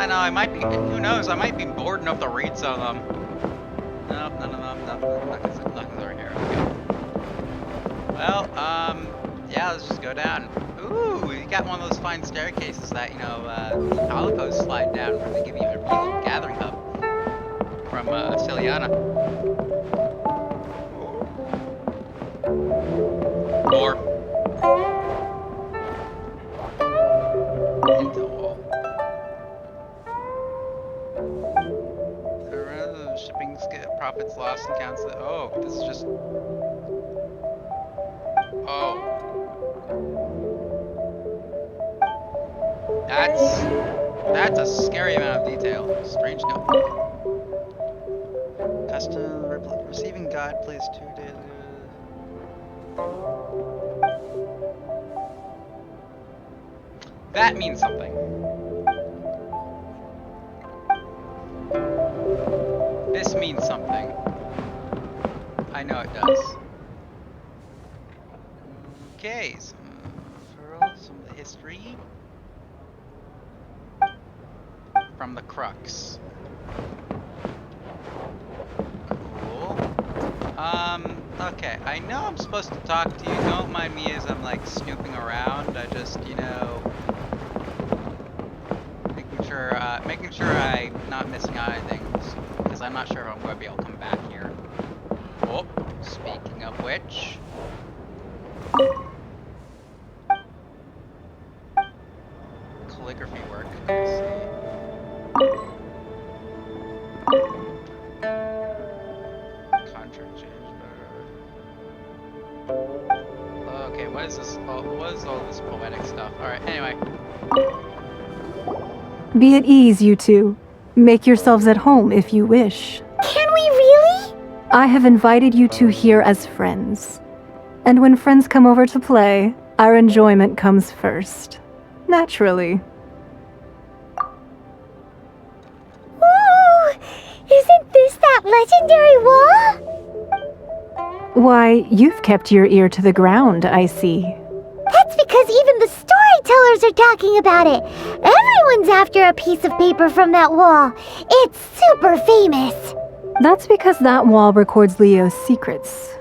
I know, I might be, who knows, I might be bored enough to read some of them. Nope, none of them, nothing's over here, okay. Well, yeah, let's just go down. Ooh, we got one of those fine staircases that, you know, the Alicos slide down when they give you a real gathering hub from, Ciliana. Door. Into wall. Shipping profits lost and counts that. Oh, this is just. Oh. That's a scary amount of detail. Strange note. Custom receiving guide, please 2 days. That means something. This means something. I know it does. Okay, some of the history from the Crux. Cool. Okay, I know I'm supposed to talk to you. Don't mind me as I'm like snooping around. I just, you know, making sure I'm not missing out on anything, because I'm not sure if I'm going to be able to come back here. Oh, speaking of which. Calligraphy work. Let's see. Contract change. Okay, what is this? What is all this poetic stuff? Alright, anyway. Be at ease, you two. Make yourselves at home if you wish. Can we really? I have invited you two here as friends. And when friends come over to play, our enjoyment comes first. Naturally. Ooh! Isn't this that legendary wall? Why, you've kept your ear to the ground, I see. That's because even the storytellers are talking about it. Everyone's after a piece of paper from that wall. It's super famous. That's because that wall records Leo's secrets.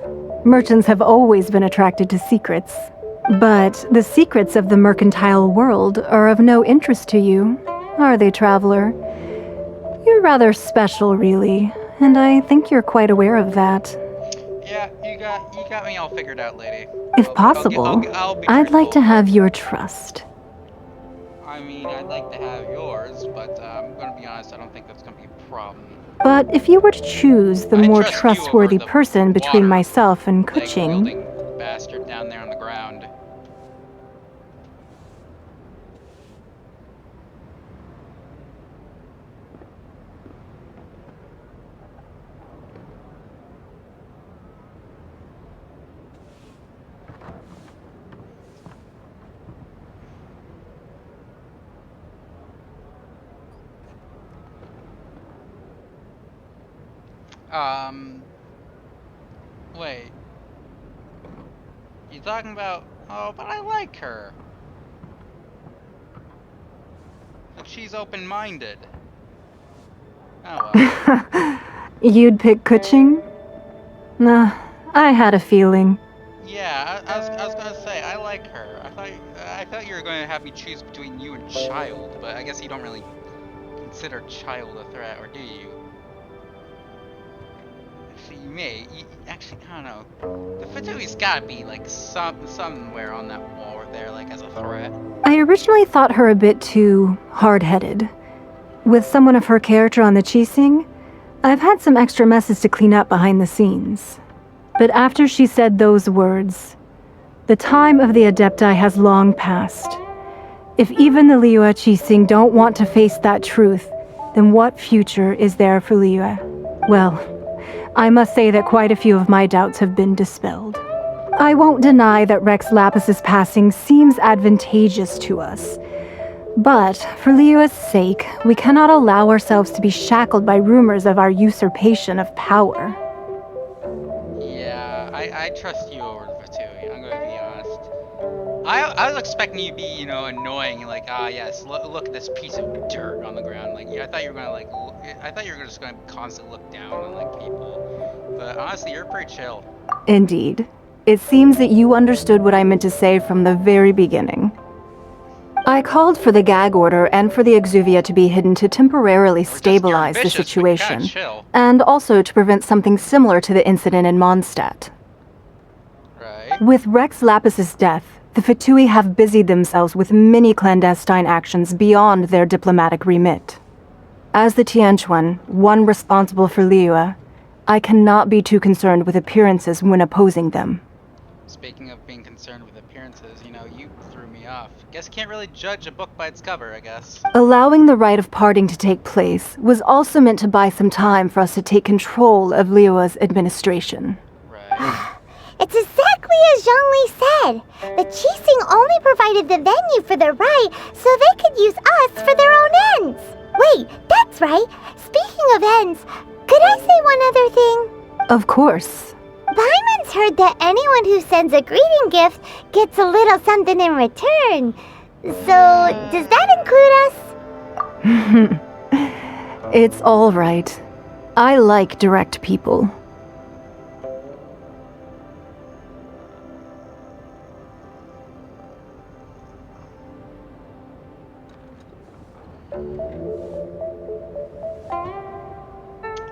Merchants have always been attracted to secrets. But the secrets of the mercantile world are of no interest to you, are they, traveler? You're rather special, really, and I think you're quite aware of that. Yeah, you got me all figured out, lady. If possible, I'd like to have your trust. I mean, I'd like to have yours, but I'm gonna be honest, I don't think that's gonna be a problem. But if you were to choose the more trustworthy person between myself and Kuching... Bastard down there on the ground. Wait. You talking about, oh, but I like her. Like, she's open-minded. Oh well. You'd pick Kuching? Nah, I had a feeling. Yeah, I was gonna say, I like her. I thought you were going to have me choose between you and Child, but I guess you don't really consider Child a threat, or do you? Actually, you may. Actually, I don't know. The Fatui's gotta be, like, somewhere on that wall there, like, as a threat. I originally thought her a bit too hard-headed. With someone of her character on the Qixing, I've had some extra messes to clean up behind the scenes. But after she said those words, the time of the Adepti has long passed. If even the Liyue Qixing don't want to face that truth, then what future is there for Liyue? Well, I must say that quite a few of my doubts have been dispelled. I won't deny that Rex Lapis's passing seems advantageous to us. But, for Liyue's sake, we cannot allow ourselves to be shackled by rumors of our usurpation of power. Yeah, I trust you over the Fatui, I'm gonna be honest. I was expecting you to be, you know, annoying, like, ah, yes, look at this piece of dirt on the ground. Like, yeah, I thought you were gonna like, I thought you were just gonna constantly look down on like people. But honestly, you're pretty chill. Indeed. It seems that you understood what I meant to say from the very beginning. I called for the gag order and for the exuvia to be hidden to temporarily stabilize the situation, and also to prevent something similar to the incident in Mondstadt. Right. With Rex Lapis's death, the Fatui have busied themselves with many clandestine actions beyond their diplomatic remit. As the Tianquan, one responsible for Liyue, I cannot be too concerned with appearances when opposing them. Speaking of being concerned with appearances, you know, you threw me off. Guess you can't really judge a book by its cover, I guess. Allowing the rite of parting to take place was also meant to buy some time for us to take control of Liyue's administration. Right. It's exactly as Zhongli said. The Qixing only provided the venue for the rite so they could use us for their own ends. Wait, that's right. Speaking of ends, could I say one other thing? Of course. Paimon's heard that anyone who sends a greeting gift gets a little something in return. So, does that include us? It's all right. I like direct people.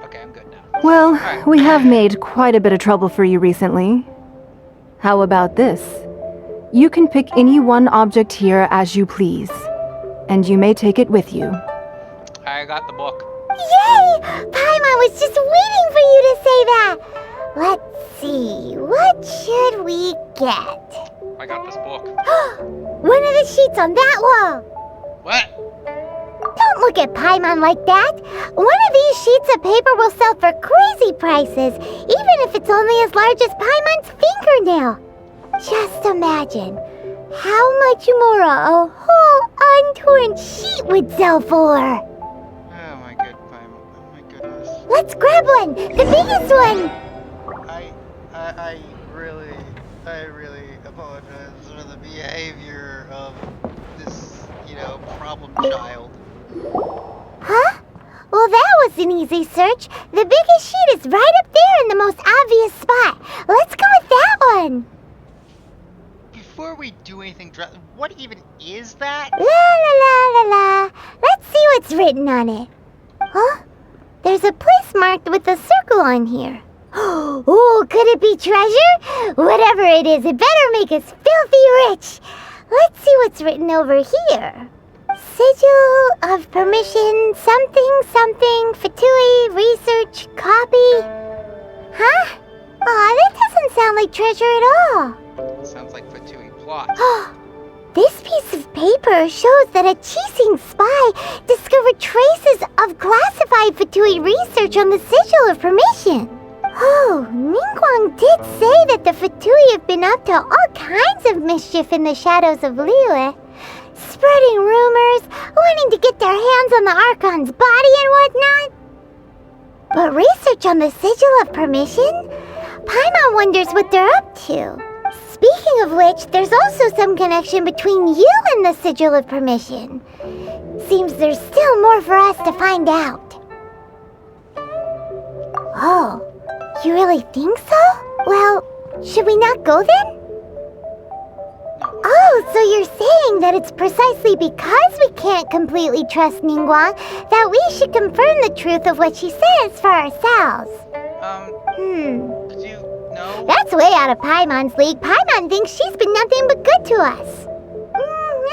Okay, I'm good now. Well, Alright. we have made quite a bit of trouble for you recently. How about this? You can pick any one object here as you please, and you may take it with you. I got the book. Yay! Paimon was just waiting for you to say that. Let's see, what should we get? I got this book. One of the sheets on that wall. What? Don't look at Paimon like that. One of these sheets of paper will sell for crazy prices, even if it's only as large as Paimon's fingernail. Just imagine how much more a whole untorn sheet would sell for. Oh my good Paimon. Oh my goodness. Let's grab one, the biggest one. I really apologize for the behavior of this, you know, problem child. Huh? Well, that was an easy search. The biggest sheet is right up there in the most obvious spot. Let's go with that one. Before we do anything, what even is that? La la la la la. Let's see what's written on it. Huh? There's a place marked with a circle on here. Oh, could it be treasure? Whatever it is, it better make us filthy rich. Let's see what's written over here. Sigil of permission, something, something, Fatui, research, copy. Huh? Aw, that doesn't sound like treasure at all. Sounds like Fatui plot. This piece of paper shows that a Qixing spy discovered traces of classified Fatui research on the Sigil of Permission. Oh, Ningguang did say that the Fatui have been up to all kinds of mischief in the shadows of Liyue, spreading rumors, wanting to get their hands on the Archon's body and whatnot. But research on the Sigil of Permission? Paimon wonders what they're up to. Speaking of which, there's also some connection between you and the Sigil of Permission. Seems there's still more for us to find out. Oh, you really think so? Well, should we not go then? Oh, so you're saying that it's precisely because we can't completely trust Ningguang that we should confirm the truth of what she says for ourselves. Did you know? That's way out of Paimon's league. Paimon thinks she's been nothing but good to us.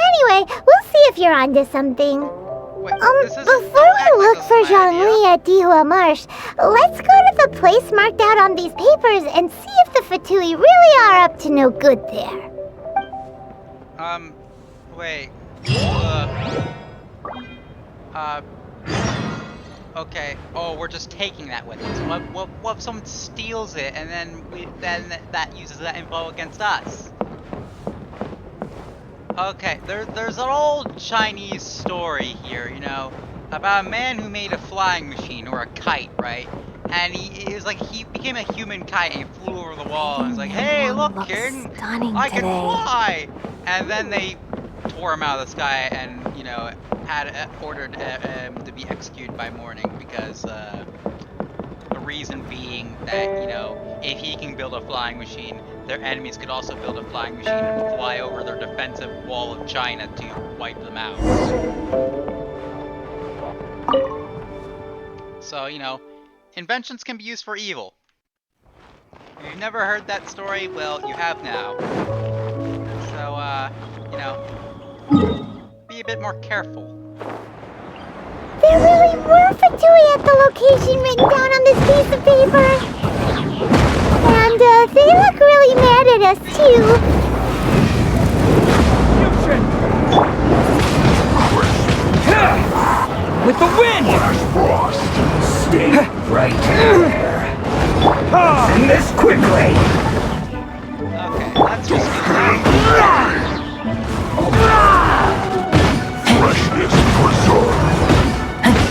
Anyway, we'll see if you're onto something. Wait, Before we look for Zhongli at Dihua Marsh, let's go to the place marked out on these papers and see if the Fatui really are up to no good there. Wait. Okay. Oh, we're just taking that with us. What if someone steals it and then that uses that info against us? Okay, there's an old Chinese story here, you know, about a man who made a flying machine, or a kite, right? And he became a human kite and he flew over the wall and was like, hey, look, King, I can fly! And then they tore him out of the sky and, you know, had ordered him to be executed by morning because the reason being that, you know, if he can build a flying machine, their enemies could also build a flying machine and fly over their defensive wall of China to wipe them out. So, you know, inventions can be used for evil. If you've never heard that story, well, you have now. So, you know, be a bit more careful. There really were Fatui at the location written down on this piece of paper. And, they look really mad at us, too. With the wind! Frost, stay right there. Send this quickly. Okay, let's just get Freshness preserved.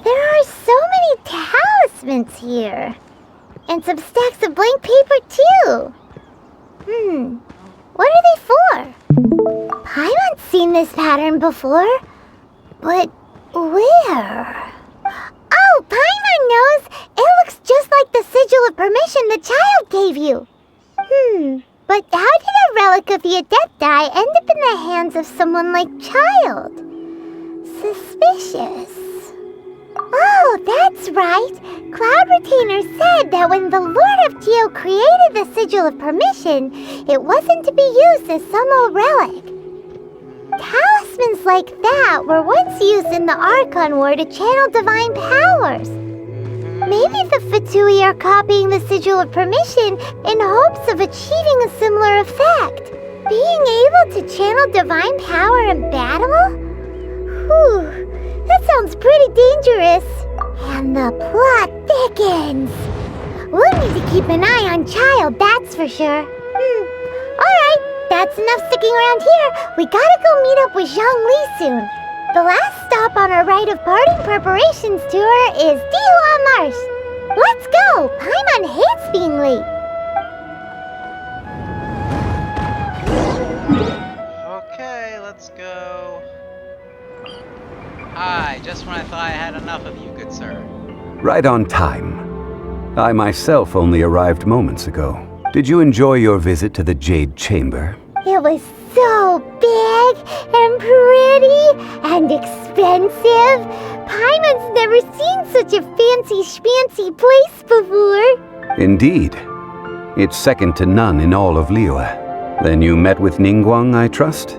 There are so many talismans here. And some stacks of blank paper, too. What are they for? Paimon's seen this pattern before. But where? Oh, Paimon knows! It looks just like the sigil of permission the child gave you. But how did a relic of the Adepti end up in the hands of someone like Child? Suspicious. Oh, that's right. Cloud Retainer said that when the Lord of Geo created the Sigil of Permission, it wasn't to be used as some old relic. Talismans like that were once used in the Archon War to channel divine powers. Maybe the Fatui are copying the Sigil of Permission in hopes of achieving a similar effect. Being able to channel divine power in battle? Whew. That sounds pretty dangerous. And the plot thickens. We'll need to keep an eye on Child, that's for sure. Alright, that's enough sticking around here. We gotta go meet up with Zhongli soon. The last stop on our rite of parting preparations tour is Dihua Marsh. Let's go! Paimon hates being late. Okay, let's go. Hi, just when I thought I had enough of you, good sir. Right on time. I myself only arrived moments ago. Did you enjoy your visit to the Jade Chamber? It was so big and pretty and expensive. Paimon's never seen such a fancy schmancy place before. Indeed. It's second to none in all of Liyue. Then you met with Ningguang, I trust?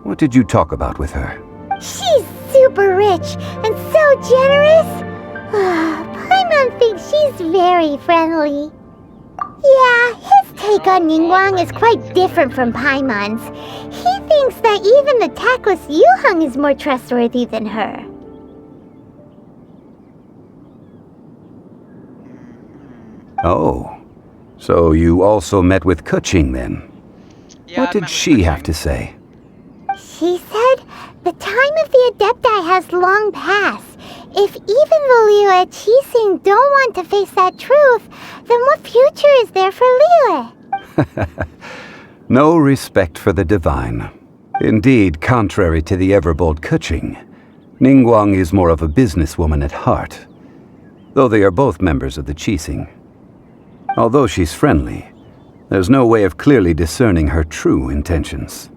What did you talk about with her? She's super rich and so generous. Paimon thinks she's very friendly. Yeah, his take on Ningguang is quite different from Paimon's. He thinks that even the tactless Yuheng is more trustworthy than her. Oh, so you also met with Keqing then? Yeah, What I did met with she have Keqing. to say? She said the time of the Adepti has long passed. If even the Liyue Qixing don't want to face that truth, then what future is there for Liyue? No respect for the divine. Indeed, contrary to the ever-bold Keqing, Ningguang is more of a businesswoman at heart, though they are both members of the Qixing. Although she's friendly, there's no way of clearly discerning her true intentions.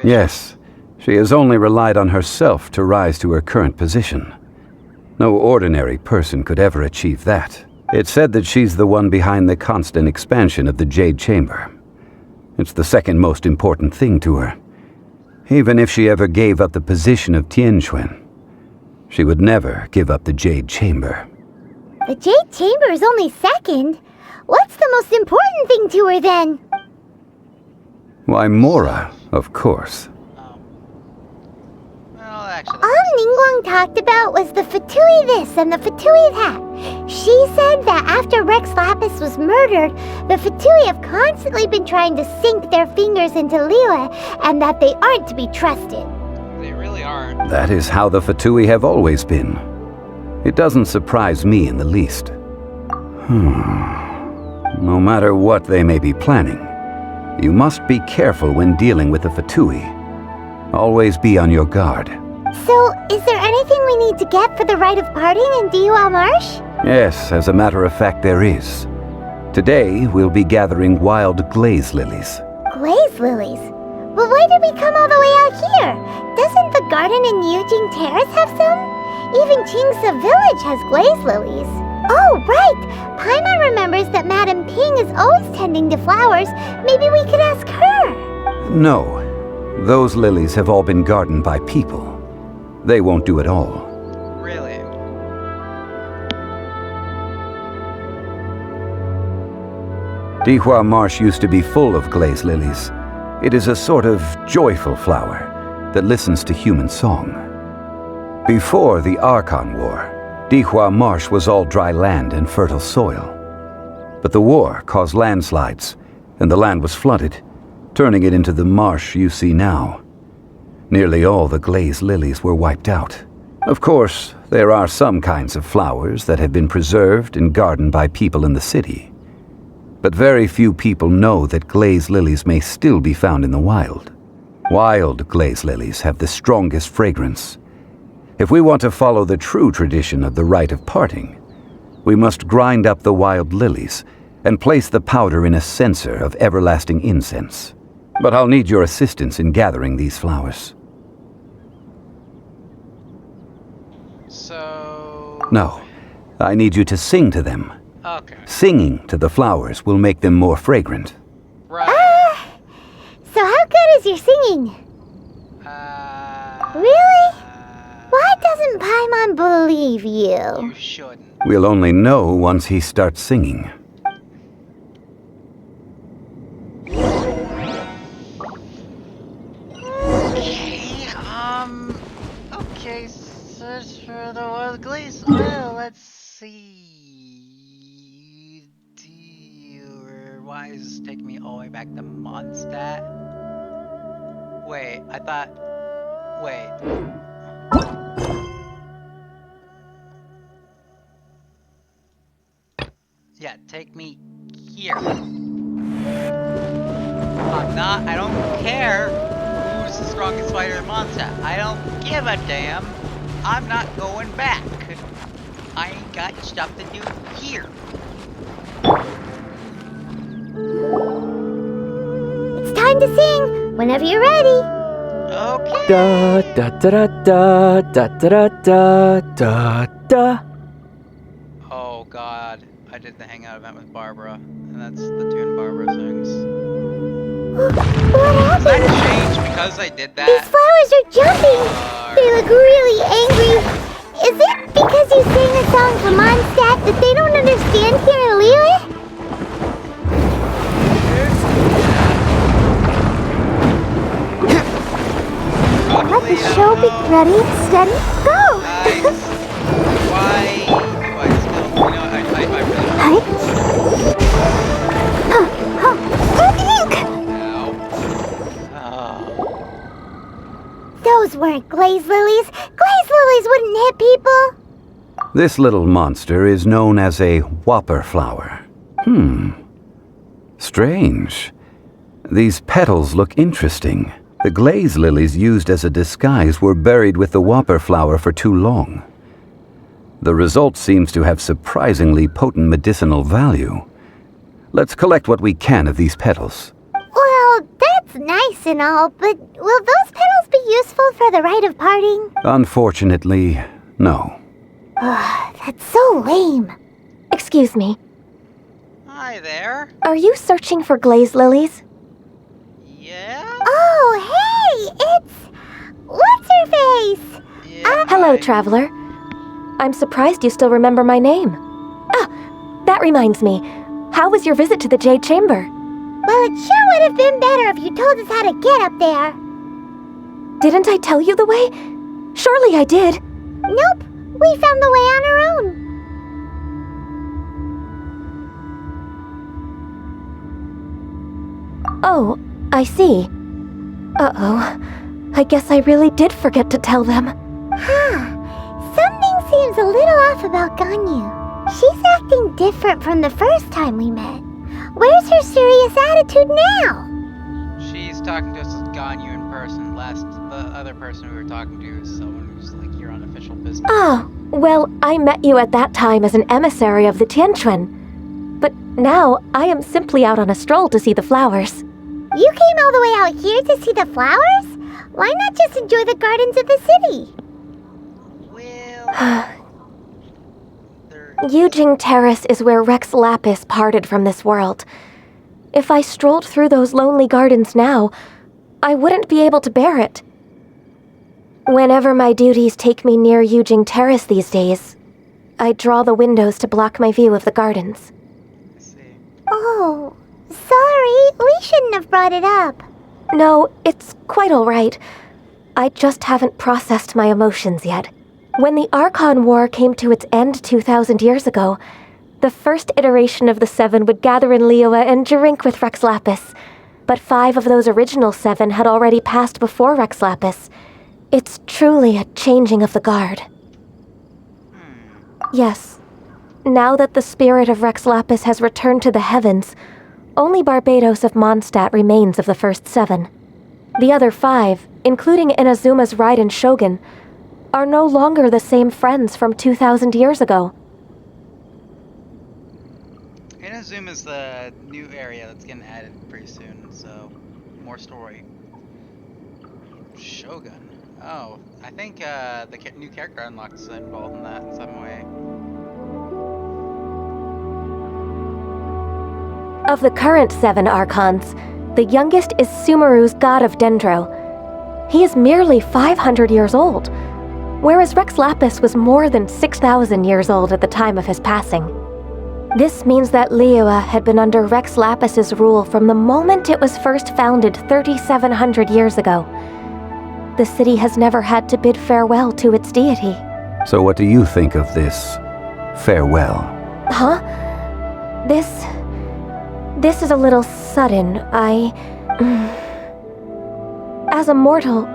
Yes, she has only relied on herself to rise to her current position. No ordinary person could ever achieve that. It's said that she's the one behind the constant expansion of the Jade Chamber. It's the second most important thing to her. Even if she ever gave up the position of Tianquan, she would never give up the Jade Chamber. The Jade Chamber is only second. What's the most important thing to her then? Why, Mora, of course. Well, actually, All Ningguang talked about was the Fatui this and the Fatui that. She said that after Rex Lapis was murdered, the Fatui have constantly been trying to sink their fingers into Liyue and that they aren't to be trusted. they really aren't. That is how the Fatui have always been. It doesn't surprise me in the least. No matter what they may be planning, you must be careful when dealing with the Fatui. Always be on your guard. So, is there anything we need to get for the rite of parting in Diwa Marsh? Yes, as a matter of fact, there is. Today, we'll be gathering wild glaze lilies. Glaze lilies? But why did we come all the way out here? Doesn't the garden in Eugene Terrace have some? Even Chingsa Village has glaze lilies. Oh, right! Paimon remembers that Madame Ping is always tending to flowers. Maybe we could ask her. No, those lilies have all been gardened by people. They won't do it all. Really? Dihua Marsh used to be full of glaze lilies. It is a sort of joyful flower that listens to human song. Before the Archon War, Dihua Marsh was all dry land and fertile soil. But the war caused landslides, and the land was flooded, turning it into the marsh you see now. Nearly all the glaze lilies were wiped out. Of course, there are some kinds of flowers that have been preserved and gardened by people in the city. But very few people know that glaze lilies may still be found in the wild. Wild glaze lilies have the strongest fragrance. If we want to follow the true tradition of the rite of parting, we must grind up the wild lilies and place the powder in a censer of everlasting incense. But I'll need your assistance in gathering these flowers. So... No, I need you to sing to them. Okay. Singing to the flowers will make them more fragrant. Right. So how good is your singing? Really? Why doesn't Paimon believe you? You shouldn't. We'll only know once he starts singing. Okay, search for the wild glaze. Well, let's see. Why is this taking me all the way back to Mondstadt? Wait, I thought... Wait. Yeah, take me here. I don't care who's the strongest fighter in Mondstadt. I don't give a damn. I'm not going back. I ain't got stuff to do here. It's time to sing, whenever you're ready. Okay. Da da da da da da da da da. Oh god, I did the hangout event with Barbara, and that's the tune Barbara sings. What Does that happened? change because I did These that? flowers are jumping. They look really angry. Is it because you sang a song for Mondstadt that they don't understand here in Liyue? Let the show be ready, steady, go! Guys, why do I still, you know, I really Hi. Oh. Those weren't glaze lilies. Glaze lilies wouldn't hit people. This little monster is known as a whopper flower. Strange. These petals look interesting. The glaze lilies used as a disguise were buried with the whopper flower for too long. The result seems to have surprisingly potent medicinal value. Let's collect what we can of these petals. Well, that's nice and all, but will those petals be useful for the rite of parting? Unfortunately, no. That's so lame. Excuse me, Hi there. are you searching for glaze lilies? Yeah? Oh, hey, it's... What's her face? Yeah. Hello, hi. traveler. I'm surprised you still remember my name. Ah, that reminds me. How was your visit to the Jade Chamber? Well, it sure would have been better if you told us how to get up there. Didn't I tell you the way? Surely I did. Nope, we found the way on our own. Oh, I see. Uh-oh. I guess I really did forget to tell them. Something seems a little off about Ganyu. She's acting different from the first time we met. Where's her serious attitude now? She's talking to us as Ganyu in person. The other person we were talking to is someone who's like here on official business. Oh, well, I met you at that time as an emissary of the Tianquan. But now, I am simply out on a stroll to see the flowers. You came all the way out here to see the flowers? Why not just enjoy the gardens of the city? Well... Yujing Terrace is where Rex Lapis parted from this world. If I strolled through those lonely gardens now, I wouldn't be able to bear it. Whenever my duties take me near Yujing Terrace these days, I draw the windows to block my view of the gardens. I see. Oh, sorry. We shouldn't have brought it up. No, it's quite all right. I just haven't processed my emotions yet. When the Archon War came to its end 2,000 years ago, the first iteration of the Seven would gather in Liyue and drink with Rex Lapis. But 5 of those original 7 had already passed before Rex Lapis. It's truly a changing of the guard. Yes. Now that the spirit of Rex Lapis has returned to the heavens, only Barbados of Mondstadt remains of the first 7. The other 5, including Inazuma's Raiden Shogun, are no longer the same friends from 2,000 years ago. Inazuma's the new area that's getting added pretty soon, so more story. Shogun. Oh, I think the new character unlocked is involved in that in some way. Of the current 7 Archons, the youngest is Sumeru's god of Dendro. He is merely 500 years old, whereas Rex Lapis was more than 6,000 years old at the time of his passing. This means that Liyue had been under Rex Lapis's rule from the moment it was first founded 3,700 years ago. The city has never had to bid farewell to its deity. So what do you think of this farewell? Huh? This is a little sudden. As a mortal,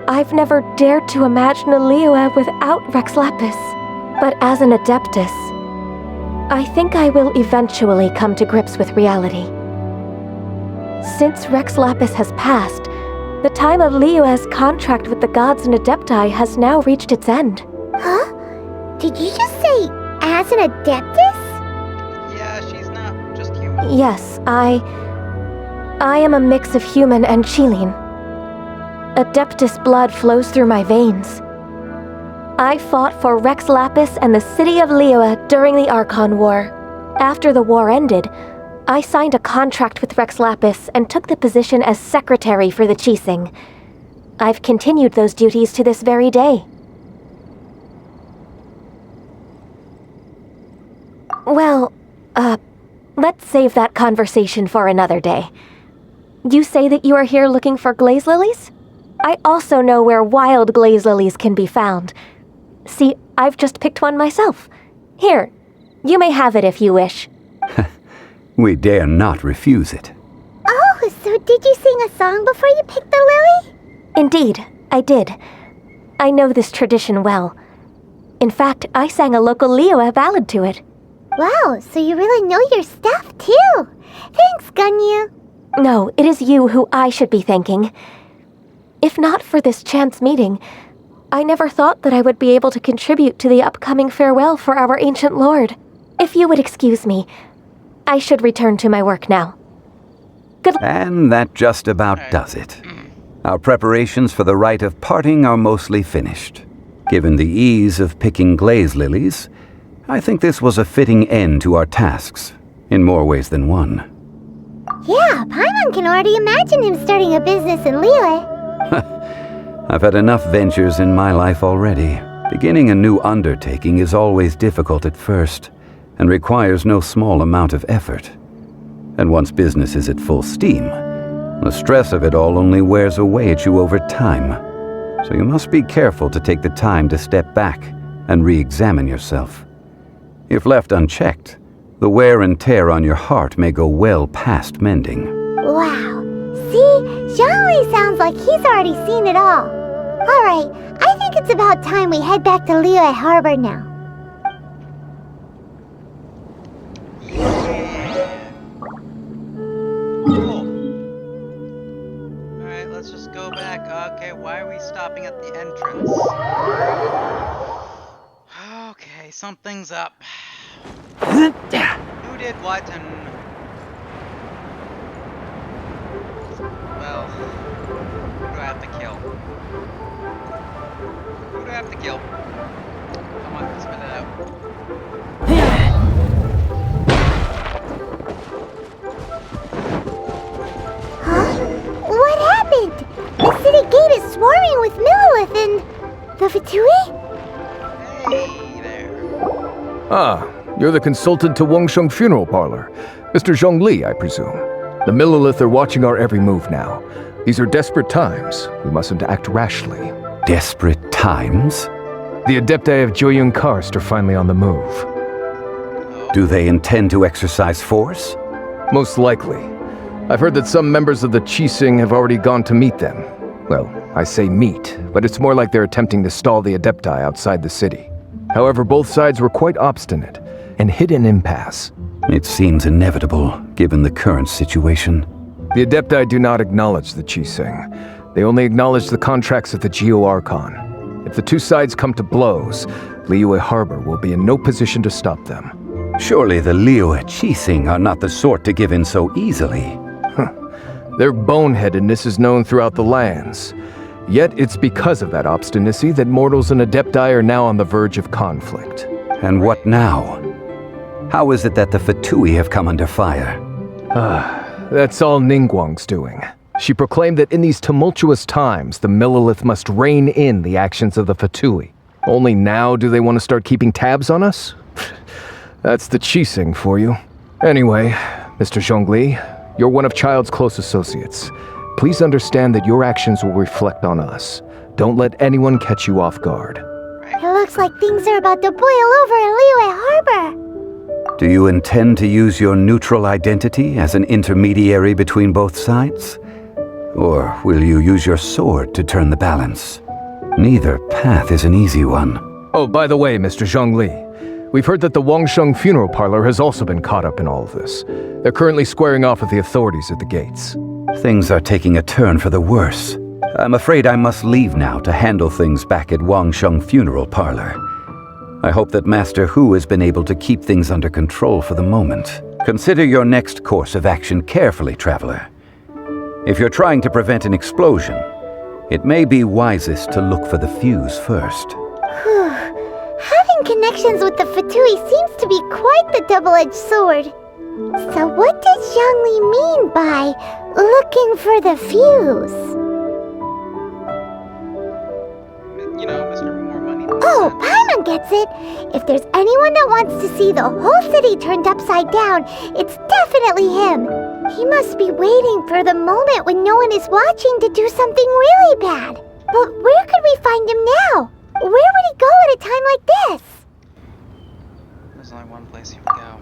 I've never dared to imagine a Liyue without Rex Lapis. But as an Adeptus, I think I will eventually come to grips with reality. Since Rex Lapis has passed, the time of Liyue's contract with the gods and Adepti has now reached its end. Huh? Did you just say, as an Adeptus? Yeah, she's not just human. Yes, I am a mix of human and Qilin. Adeptus blood flows through my veins. I fought for Rex Lapis and the city of Liyue during the Archon War. After the war ended, I signed a contract with Rex Lapis and took the position as secretary for the Qixing. I've continued those duties to this very day. Well, let's save that conversation for another day. You say that you are here looking for glaze lilies? I also know where wild glaze lilies can be found. See, I've just picked one myself. Here, you may have it if you wish. We dare not refuse it. Oh, so did you sing a song before you picked the lily? Indeed, I did. I know this tradition well. In fact, I sang a local Liyue ballad to it. Wow, so you really know your stuff, too. Thanks, Ganyu. No, it is you who I should be thanking. If not for this chance meeting, I never thought that I would be able to contribute to the upcoming farewell for our ancient lord. If you would excuse me, I should return to my work now. And that just about does it. Our preparations for the rite of parting are mostly finished. Given the ease of picking glaze lilies, I think this was a fitting end to our tasks, in more ways than one. Yeah, Paimon can already imagine him starting a business in Liyue. I've had enough ventures in my life already. Beginning a new undertaking is always difficult at first, and requires no small amount of effort. And once business is at full steam, the stress of it all only wears away at you over time. So you must be careful to take the time to step back and re-examine yourself. If left unchecked, the wear and tear on your heart may go well past mending. Wow, See? Zhongli sounds like he's already seen it all. Alright, I think it's about time we head back to Liyue Harbor now. Cool. Alright, let's just go back. Okay, why are we stopping at the entrance? Okay, something's up. Who did what and... Well, who do I have to kill? Who do I have to kill? Come on, spit it out. Huh? What happened? The city gate is swarming with Millilith and... the Fatui? Hey there. Ah, you're the consultant to Wangsheng Funeral Parlor. Mr. Zhongli, I presume. The Millilith are watching our every move now. These are desperate times. We mustn't act rashly. Desperate times? The Adepti of Joyun Karst are finally on the move. Do they intend to exercise force? Most likely. I've heard that some members of the Qixing have already gone to meet them. Well, I say meet, but it's more like they're attempting to stall the Adepti outside the city. However, both sides were quite obstinate and hit an impasse. It seems inevitable, given the current situation. The Adepti do not acknowledge the Qixing. They only acknowledge the contracts of the Geo Archon. If the two sides come to blows, Liyue Harbor will be in no position to stop them. Surely the Liyue Qixing are not the sort to give in so easily. Their boneheadedness is known throughout the lands. Yet it's because of that obstinacy that mortals and Adepti are now on the verge of conflict. And what now? How is it that the Fatui have come under fire? That's all Ningguang's doing. She proclaimed that in these tumultuous times, the Millilith must rein in the actions of the Fatui. Only now do they want to start keeping tabs on us? That's the Qixing for you. Anyway, Mr. Zhongli, you're one of Child's close associates. Please understand that your actions will reflect on us. Don't let anyone catch you off guard. It looks like things are about to boil over in Liyue Harbor. Do you intend to use your neutral identity as an intermediary between both sides? Or will you use your sword to turn the balance? Neither path is an easy one. Oh, by the way, Mr. Zhongli, we've heard that the Wangsheng Funeral Parlor has also been caught up in all of this. They're currently squaring off with the authorities at the gates. Things are taking a turn for the worse. I'm afraid I must leave now to handle things back at Wangsheng Funeral Parlor. I hope that Master Hu has been able to keep things under control for the moment. Consider your next course of action carefully, Traveler. If you're trying to prevent an explosion, it may be wisest to look for the fuse first. Having connections with the Fatui seems to be quite the double-edged sword. So what does Zhongli mean by looking for the fuse? You know, Mr. More Money. Oh, Paimon gets it! If there's anyone that wants to see the whole city turned upside down, it's definitely him! He must be waiting for the moment when no one is watching to do something really bad. But where could we find him now? Where would he go at a time like this? There's only one place he would go.